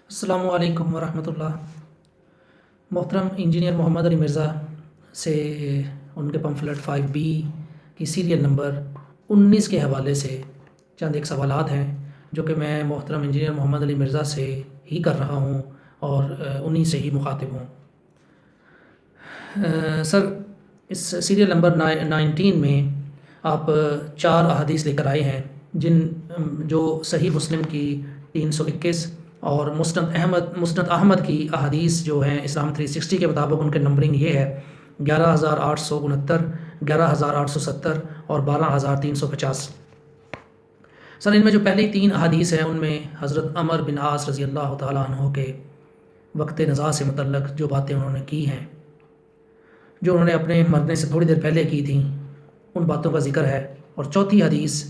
السلام علیکم ورحمۃ اللہ۔ محترم انجینئر محمد علی مرزا سے ان کے پمفلٹ 5B کی سیریل نمبر 19 کے حوالے سے چند ایک سوالات ہیں جو کہ میں محترم انجینئر محمد علی مرزا سے ہی کر رہا ہوں اور انہی سے ہی مخاطب ہوں۔ سر، اس سیریل نمبر 19 میں آپ 4 احادیث لے کر آئے ہیں جو صحیح مسلم کی 321 اور مسند احمد کی احادیث جو ہیں اسلام 360 کے مطابق ان کے نمبرنگ یہ ہے 11,869، 11,870 اور 12,350۔ سر، ان میں جو پہلی 3 احادیث ہیں ان میں حضرت عمر بن عاص رضی اللہ تعالیٰ عنہ کے وقت نزاع سے متعلق جو باتیں انہوں نے کی ہیں، جو انہوں نے اپنے مرنے سے تھوڑی دیر پہلے کی تھیں، ان باتوں کا ذکر ہے۔ اور چوتھی حدیث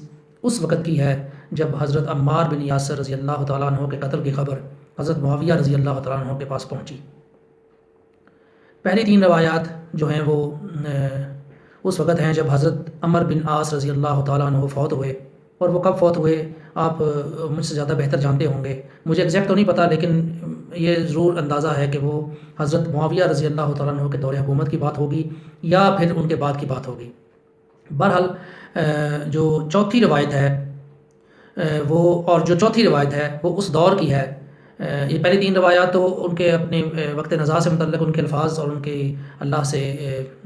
اس وقت کی ہے جب حضرت عمار بن یاسر رضی اللہ تعالیٰ عنہ کے قتل کی خبر حضرت معاویہ رضی اللہ تعالیٰ عنہ کے پاس پہنچی۔ پہلی 3 روایات جو ہیں وہ اس وقت ہیں جب حضرت عمر بن عاص رضی اللہ تعالیٰ عنہ فوت ہوئے، اور وہ کب فوت ہوئے آپ مجھ سے زیادہ بہتر جانتے ہوں گے، مجھے ایگزیکٹ تو نہیں پتہ، لیکن یہ ضرور اندازہ ہے کہ وہ حضرت معاویہ رضی اللہ تعالیٰ عنہ کے دور حکومت کی بات ہوگی یا پھر ان کے بعد کی بات ہوگی۔ بہرحال جو چوتھی روایت ہے وہ اس دور کی ہے۔ یہ پہلی 3 روایات تو ان کے اپنے وقت نزاع سے متعلق ان کے الفاظ اور ان کے اللہ سے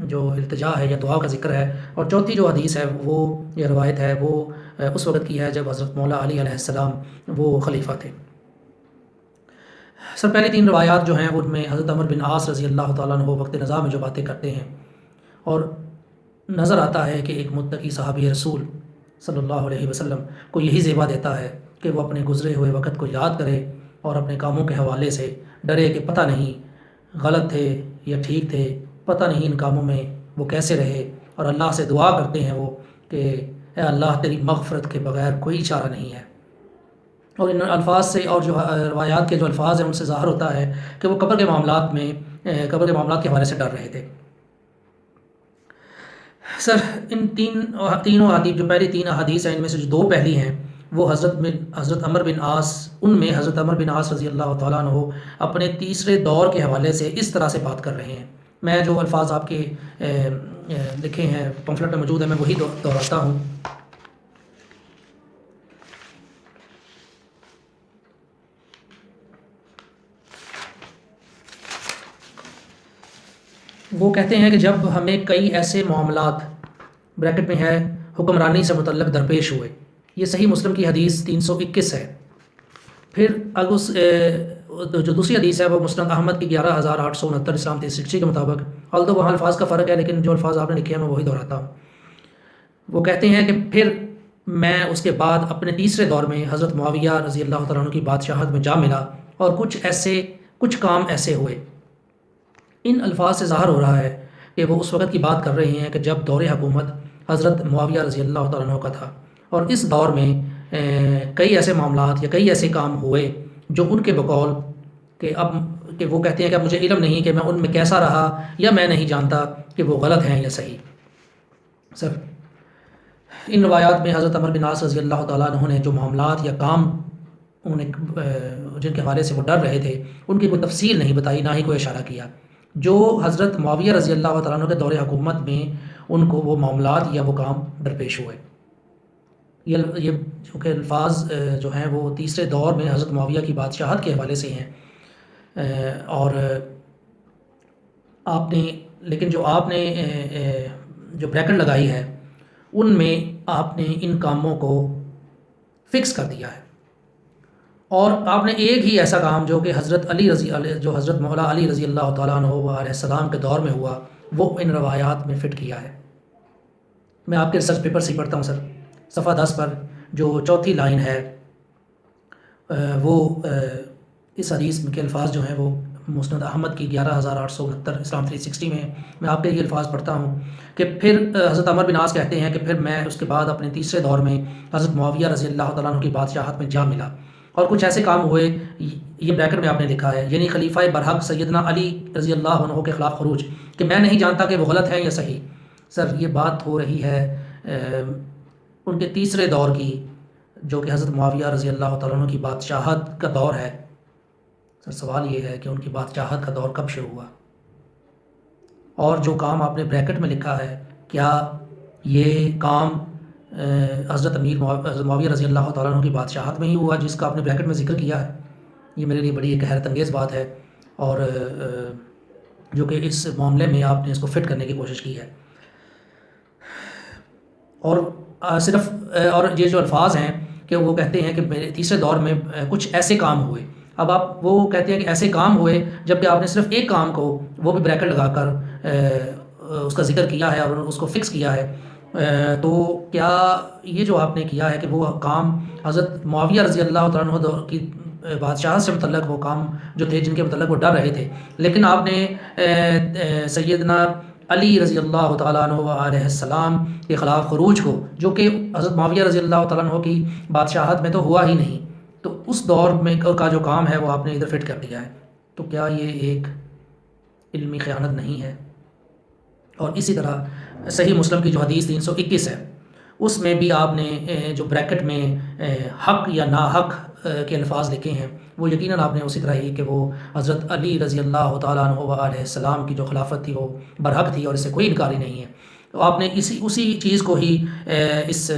جو التجا ہے یا دعا کا ذکر ہے، اور چوتھی جو حدیث ہے وہ یہ روایت ہے وہ اس وقت کی ہے جب حضرت مولا علی علیہ السلام وہ خلیفہ تھے۔ سر، پہلی 3 روایات جو ہیں ان میں حضرت عمر بن عاص رضی اللہ تعالیٰ عنہ وقت نزاع میں جو باتیں کرتے ہیں، اور نظر آتا ہے کہ ایک متقی صحابی رسول صلی اللہ علیہ وسلم کو یہی زیبا دیتا ہے کہ وہ اپنے گزرے ہوئے وقت کو یاد کرے اور اپنے کاموں کے حوالے سے ڈرے کہ پتہ نہیں غلط تھے یا ٹھیک تھے، پتہ نہیں ان کاموں میں وہ کیسے رہے، اور اللہ سے دعا کرتے ہیں وہ کہ اے اللہ تیری مغفرت کے بغیر کوئی چارہ نہیں ہے۔ اور ان الفاظ سے اور جو روایات کے جو الفاظ ہیں ان سے ظاہر ہوتا ہے کہ وہ قبر کے معاملات کے حوالے سے ڈر رہے تھے۔ سر، ان تینوں احادیث جو پہلی 3 احادیث ہیں ان میں سے جو 2 پہلی ہیں وہ حضرت عمر بن عاص، ان میں حضرت عمر بن عاص رضی اللہ تعالیٰ عنہ اپنے تیسرے دور کے حوالے سے اس طرح سے بات کر رہے ہیں۔ میں جو الفاظ آپ کے لکھے ہیں پمفلٹ میں موجود ہیں میں وہی دہراتا ہوں۔ وہ کہتے ہیں کہ جب ہمیں کئی ایسے معاملات بریکٹ میں ہے حکمرانی سے متعلق درپیش ہوئے، یہ صحیح مسلم کی حدیث 321 ہے۔ پھر جو دوسری حدیث ہے وہ مسند احمد کی 11,869 اسلام 360 کے مطابق، although وہاں الفاظ کا فرق ہے لیکن جو الفاظ آپ نے لکھے ہیں میں وہی دہراتا ہوں۔ وہ کہتے ہیں کہ پھر میں اس کے بعد اپنے تیسرے دور میں حضرت معاویہ رضی اللہ تعالیٰ عنہ کی بادشاہت میں جا ملا، اور کچھ کام ایسے ہوئے۔ ان الفاظ سے ظاہر ہو رہا ہے کہ وہ اس وقت کی بات کر رہے ہیں کہ جب دور حکومت حضرت معاویہ رضی اللہ تعالیٰ عنہ کا تھا، اور اس دور میں کئی ایسے معاملات یا کئی ایسے کام ہوئے جو ان کے بقول کہ وہ کہتے ہیں کہ اب مجھے علم نہیں کہ میں ان میں کیسا رہا، یا میں نہیں جانتا کہ وہ غلط ہیں یا صحیح۔ سر، ان روایات میں حضرت عمر بن عاص رضی اللہ تعالیٰ عنہ نے جو معاملات یا کام جن کے حوالے سے وہ ڈر رہے تھے ان کی کوئی تفصیل نہیں بتائی، نہ ہی کوئی اشارہ کیا۔ جو حضرت معاویہ رضی اللہ تعالیٰ عنہ کے دور حکومت میں ان کو وہ معاملات یا وہ کام درپیش ہوئے، یہ جو کہ الفاظ جو ہیں وہ تیسرے دور میں حضرت معاویہ کی بادشاہت کے حوالے سے ہیں۔ اور آپ نے جو بریکٹ لگائی ہے ان میں آپ نے ان کاموں کو فکس کر دیا ہے، اور آپ نے ایک ہی ایسا کام جو کہ حضرت مولا علی رضی اللہ تعالیٰ عنہ علیہ السلام کے دور میں ہوا وہ ان روایات میں فٹ کیا ہے۔ میں آپ کے ریسرچ پیپر سے ہی پڑھتا ہوں سر، صفحہ 10 پر جو چوتھی لائن ہے وہ اس حدیث کے الفاظ جو ہیں وہ مسند احمد کی 11,869 اسلام 360 میں آپ کے یہ الفاظ پڑھتا ہوں کہ پھر حضرت عمر بن عاص کہتے ہیں کہ پھر میں اس کے بعد اپنے تیسرے دور میں حضرت معاویہ رضی اللہ تعالیٰ عنہ کی بادشاہت میں جا ملا، اور کچھ ایسے کام ہوئے، یہ بریکٹ میں آپ نے لکھا ہے، یعنی خلیفہ برحق سیدنا علی رضی اللہ عنہ کے خلاف خروج، کہ میں نہیں جانتا کہ وہ غلط ہے یا صحیح۔ سر، یہ بات ہو رہی ہے ان کے تیسرے دور کی جو کہ حضرت معاویہ رضی اللہ تعالیٰ عنہ کی بادشاہت کا دور ہے، سر سوال یہ ہے کہ ان کی بادشاہت کا دور کب شروع ہوا، اور جو کام آپ نے بریکٹ میں لکھا ہے کیا یہ کام حضرت حضرت معاویہ رضی اللہ تعالیٰ عنہ کی بادشاہت میں ہی ہوا جس کا آپ نے بریکٹ میں ذکر کیا ہے؟ یہ میرے لیے بڑی ایک حیرت انگیز بات ہے، اور جو کہ اس معاملے میں آپ نے اس کو فٹ کرنے کی کوشش کی ہے، اور صرف اور یہ جو الفاظ ہیں کہ وہ کہتے ہیں کہ میرے تیسرے دور میں کچھ ایسے کام ہوئے، اب آپ وہ کہتے ہیں کہ ایسے کام ہوئے جبکہ آپ نے صرف ایک کام کو وہ بھی بریکٹ لگا کر اس کا ذکر کیا ہے اور اس کو فکس کیا ہے، تو کیا یہ جو آپ نے کیا ہے کہ وہ کام حضرت معاویہ رضی اللہ تعالیٰ عنہ دور کی بادشاہ سے متعلق وہ کام جو تھے جن کے متعلق وہ ڈر رہے تھے، لیکن آپ نے سیدنا علی رضی اللہ تعالیٰ عنہ علیہ السلام کے خلاف خروج کو، جو کہ حضرت معاویہ رضی اللہ تعالیٰ عنہ کی بادشاہت میں تو ہوا ہی نہیں، تو اس دور میں کا جو کام ہے وہ آپ نے ادھر فٹ کر دیا ہے، تو کیا یہ ایک علمی خیانت نہیں ہے؟ اور اسی طرح صحیح مسلم کی جو حدیث 321 ہے اس میں بھی آپ نے جو بریکٹ میں حق یا ناحق کے الفاظ لکھے ہیں وہ یقیناً آپ نے اسی طرح ہی کہ وہ حضرت علی رضی اللہ تعالیٰ عنہ علیہ السلام کی جو خلافت تھی وہ برحق تھی اور اس سے کوئی انکاری نہیں ہے، تو آپ نے اسی چیز کو ہی اس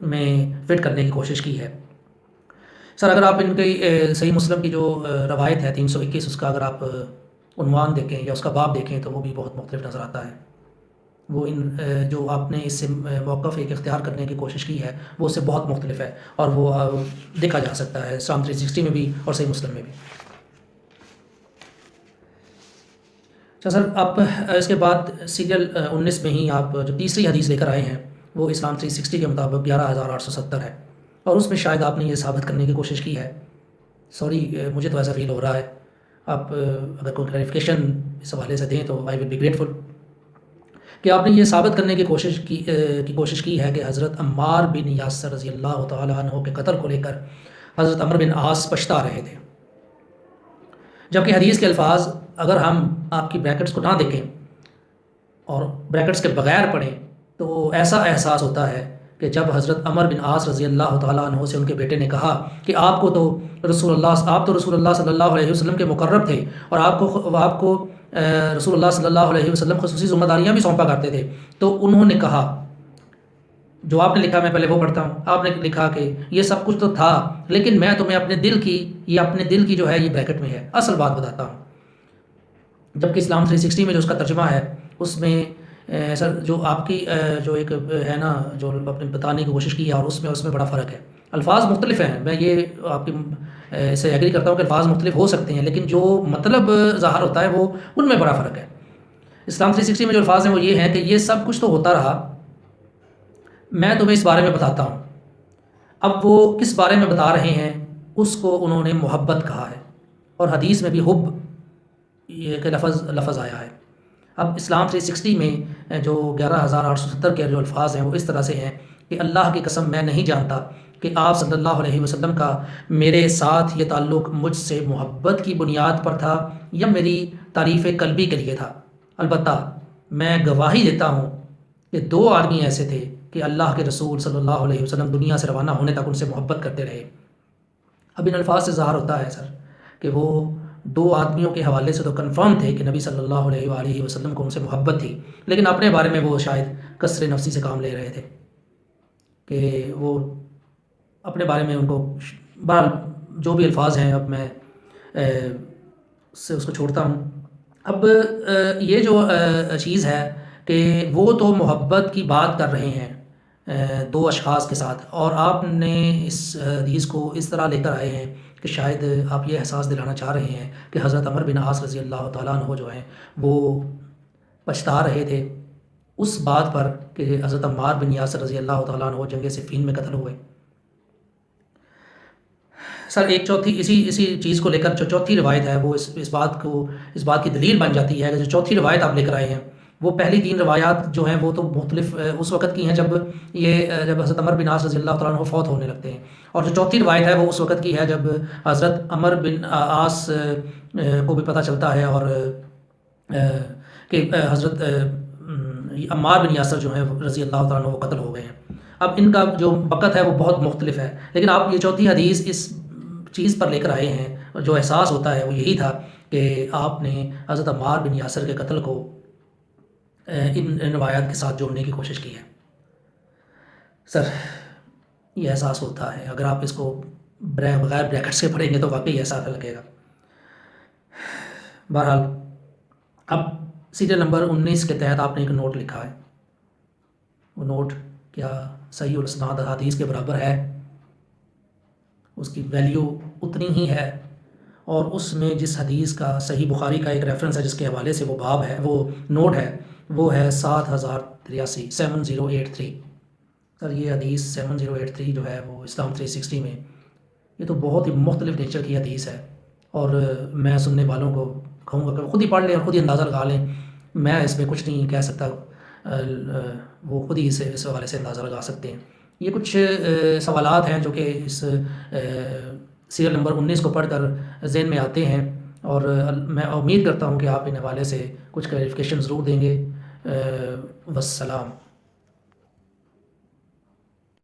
میں فٹ کرنے کی کوشش کی ہے۔ سر اگر آپ ان کی صحیح مسلم کی جو روایت ہے 321 اس کا اگر آپ عنوان دیکھیں یا اس کا باب دیکھیں تو وہ بھی بہت مختلف نظر آتا ہے، وہ جو آپ نے اس سے موقف ایک اختیار کرنے کی کوشش کی ہے وہ اس سے بہت مختلف ہے، اور وہ دیکھا جا سکتا ہے اسلام 360 میں بھی اور صحیح مسلم میں بھی۔ اچھا سر، آپ اس کے بعد سیریل 19 میں ہی آپ جو تیسری حدیث لے کر آئے ہیں وہ اسلام 360 کے مطابق 11,870 ہے، اور اس میں شاید آپ نے یہ ثابت کرنے کی کوشش کی ہے، سوری مجھے تو ایسا فیل ہو رہا ہے، آپ اگر کوئی کلیریفیکیشن اس حوالے سے دیں تو آئی ول بی گریٹفل، کہ آپ نے یہ ثابت کرنے کی کوشش کی ہے کہ حضرت عمار بن یاسر رضی اللہ تعالیٰ عنہ کے قتل کو لے کر حضرت عمر بن عاص پچھتا رہے تھے، جبکہ حدیث کے الفاظ اگر ہم آپ کی بریکٹس کو نہ دیکھیں اور بریکٹس کے بغیر پڑھیں تو ایسا احساس ہوتا ہے کہ جب حضرت عمر بن عاص رضی اللہ تعالیٰ عنہ سے ان کے بیٹے نے کہا کہ آپ تو رسول اللہ صلی اللہ علیہ وسلم کے مقرب تھے اور آپ کو رسول اللہ صلی اللہ علیہ وسلم خصوصی ذمہ داریاں بھی سونپا کرتے تھے، تو انہوں نے کہا، جو آپ نے لکھا میں پہلے وہ پڑھتا ہوں، آپ نے لکھا کہ یہ سب کچھ تو تھا لیکن میں تمہیں اپنے دل کی جو ہے یہ بریکٹ میں ہے اصل بات بتاتا ہوں، جبکہ اسلام 360 میں جو اس کا ترجمہ ہے اس میں سر جو آپ کی جو ایک ہے نا جو اپنے بتانے کی کوشش کی ہے اور اس میں بڑا فرق ہے، الفاظ مختلف ہیں، میں یہ آپ کی سے ایگری کرتا ہوں کہ الفاظ مختلف ہو سکتے ہیں لیکن جو مطلب ظاہر ہوتا ہے وہ ان میں بڑا فرق ہے۔ اسلام 360 میں جو الفاظ ہیں وہ یہ ہیں کہ یہ سب کچھ تو ہوتا رہا، میں تمہیں اس بارے میں بتاتا ہوں، اب وہ کس بارے میں بتا رہے ہیں اس کو انہوں نے محبت کہا ہے، اور حدیث میں بھی حب یہ کہ لفظ آیا ہے۔ اب اسلام 360 میں جو 11,870 کے جو الفاظ ہیں وہ اس طرح سے ہیں کہ اللہ کی قسم میں نہیں جانتا کہ آپ صلی اللہ علیہ وسلم کا میرے ساتھ یہ تعلق مجھ سے محبت کی بنیاد پر تھا یا میری تعریف قلبی کے لیے تھا، البتہ میں گواہی دیتا ہوں کہ 2 آدمی ایسے تھے کہ اللہ کے رسول صلی اللہ علیہ وسلم دنیا سے روانہ ہونے تک ان سے محبت کرتے رہے۔ اب ان الفاظ سے ظاہر ہوتا ہے سر کہ وہ 2 آدمیوں کے حوالے سے تو کنفرم تھے کہ نبی صلی اللہ علیہ وآلہ وسلم کو ان سے محبت تھی، لیکن اپنے بارے میں وہ شاید کثر نفسی سے کام لے رہے تھے کہ وہ اپنے بارے میں ان کو بہرحال جو بھی الفاظ ہیں اب میں اس کو چھوڑتا ہوں۔ اب یہ جو چیز ہے کہ وہ تو محبت کی بات کر رہے ہیں 2 اشخاص کے ساتھ، اور آپ نے اس حدیث کو اس طرح لے کر آئے ہیں کہ شاید آپ یہ احساس دلانا چاہ رہے ہیں کہ حضرت عمر بن عاص رضی اللہ تعالیٰ عنہ جو ہیں وہ پچھتا رہے تھے اس بات پر کہ حضرت عمار بن یاسر رضی اللہ تعالیٰ عنہ جنگ صفین میں قتل ہوئے۔ سر ایک چوتھی اسی چیز کو لے کر جو چوتھی روایت ہے وہ اس بات کی دلیل بن جاتی ہے کہ جو چوتھی روایت آپ لے کر آئے ہیں وہ پہلی 3 روایات جو ہیں وہ تو مختلف اس وقت کی ہیں جب حضرت عمر بن عاص رضی اللہ تعالیٰ عنہ فوت ہونے لگتے ہیں، اور جو چوتھی روایت ہے وہ اس وقت کی ہے جب حضرت عمر بن عاص کو بھی پتہ چلتا ہے اور کہ حضرت عمار بن یاسر جو ہیں رضی اللہ تعالیٰ عنہ وہ قتل ہو گئے ہیں۔ اب ان کا جو وقت ہے وہ بہت مختلف ہے، لیکن آپ یہ چوتھی حدیث اس چیز پر لے کر آئے ہیں اور جو احساس ہوتا ہے وہ یہی تھا کہ آپ نے حضرت عمار بن یاسر کے قتل کو ان روایات کے ساتھ جوڑنے کی کوشش کی ہے۔ سر یہ احساس ہوتا ہے، اگر آپ اس کو بغیر بریکٹ سے پڑھیں گے تو واقعی ایسا لگے گا۔ بہرحال اب سیریل نمبر 19 کے تحت آپ نے ایک نوٹ لکھا ہے، وہ نوٹ کیا صحیح الاسناد حدیث کے برابر ہے؟ اس کی ویلیو اتنی ہی ہے، اور اس میں جس حدیث کا صحیح بخاری کا ایک ریفرنس ہے جس کے حوالے سے وہ باب ہے، وہ نوٹ ہے، وہ ہے 7083 7083۔ سر یہ حدیث 7083 جو ہے وہ اسلام 360 میں، یہ تو بہت ہی مختلف نیچر کی حدیث ہے، اور میں سننے والوں کو کہوں گا کہ خود ہی پڑھ لیں اور خود ہی اندازہ لگا لیں، میں اس پہ کچھ نہیں کہہ سکتا، وہ خود ہی اس حوالے سے اندازہ لگا سکتے ہیں۔ یہ کچھ سوالات ہیں جو کہ اس سیریل نمبر 19 کو پڑھ کر ذہن میں آتے ہیں، اور میں امید کرتا ہوں کہ آپ ان حوالے سے کچھ کلیریفیکیشن ضرور دیں گے۔ والسلام۔